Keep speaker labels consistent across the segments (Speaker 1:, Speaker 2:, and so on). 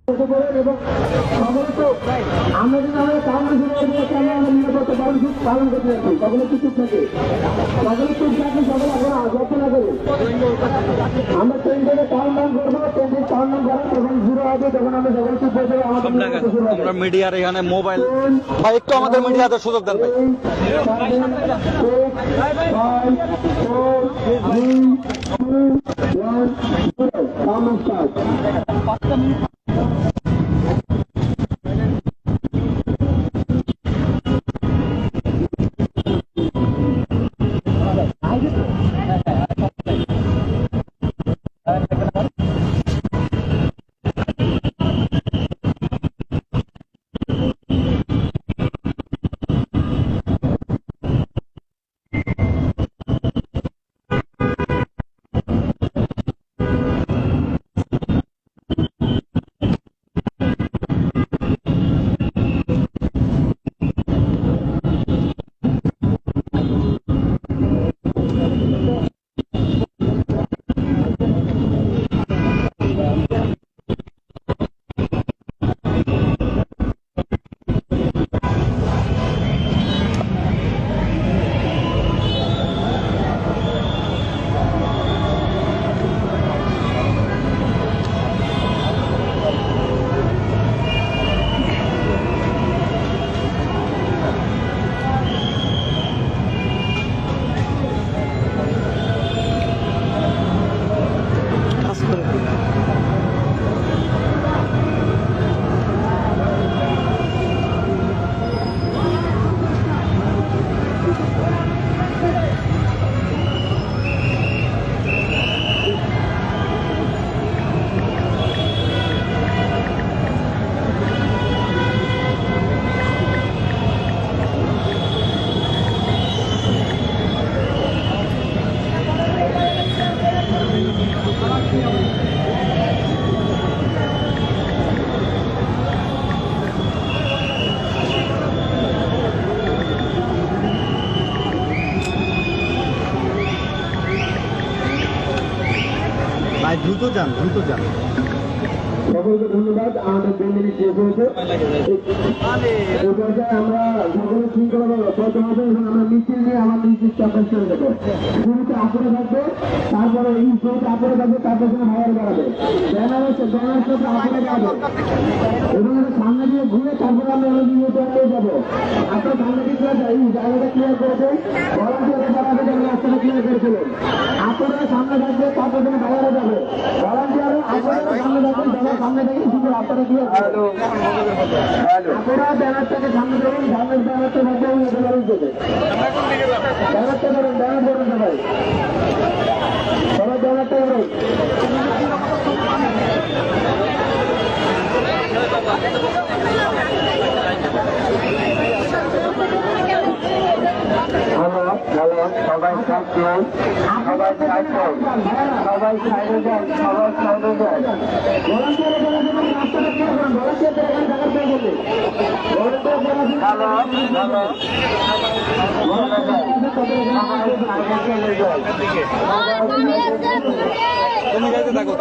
Speaker 1: এবং আমরা যদি আমাদের নিরাপত্তা পালন করতে যাচ্ছি সকলে চুপ থাকে সকলে চুপ থাকলে সকলে আপনারা যত্ন না করুন। আমরা ট্রেনটাকে কাউন্ট ডাউন করবো, ট্রেনটি কাউন্ট ডাউন করার যখন শুরু হবে তখন আমরা সকলে চুপ হয়ে যাবো।
Speaker 2: আমরা মিডিয়ার এখানে মোবাইল ভাই একটু আমাদের মিডিয়াতে সুযোগ দেন ভাই।
Speaker 1: 7, 6, 5, 4, 3, 2, 1, 0.
Speaker 2: ভাই দ্রুত যান
Speaker 1: সকলকে ধন্যবাদ। আমাদের 2 মিনিট শেষ হয়েছে। আমরা সকলে কি করে বলতে হবে এবং আমরা মিছিল নিয়ে আমার নির্দিষ্ট অভ্যাস করে দেবো। শুরুতে আপরে থাকবে, তারপরে এই শুরুতে আপরে থাকবে, তারপর কোনো ভাইয়ার বেড়াবে, ব্যানারের সাথে আপরে যাবে এবং সামনে দিয়ে ঘুরে তারপরে আমরা নিয়ে যাবো। আপনার সামনে দিকে এই জায়গাটা ক্লিয়ার করেছেন, ভলান্টিয়ারের যারা যেমন রাস্তাটা ক্লিয়ার করেছিলেন। আপনারা সামনে থাকবে, তারপর কোনো ভাইয়ারা যাবে। ভলান্টিয়ারও আপনারা সামনে থাকবেন, যারা সামনে থাকেন শুধু রাস্তাটা ক্লিয়ার করবেন। আপনারা ব্যানারটাকে সামনে ধরুন, সামনের ব্যানারটা থাকবে এবং এটা ধরুন দেবে। ব্যানারটা ধরুন, ব্যানার ধরুন সবাই, সবাই ব্যানারটা ধরুন। হ্যালো, সবাই থাকবেন, সবাই থাকবেন, সবাই সাইডে যান, সবাই সাইডে যান।
Speaker 2: তুমি যাইতে থাকো।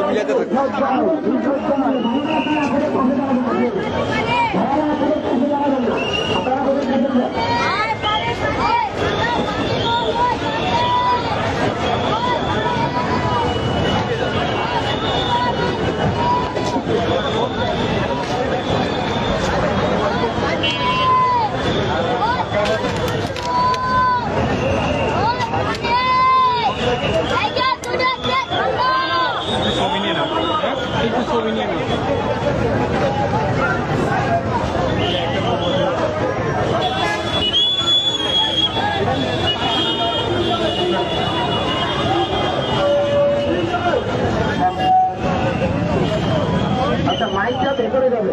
Speaker 2: আচ্ছা, মাইকটা ভেতরে যাবে।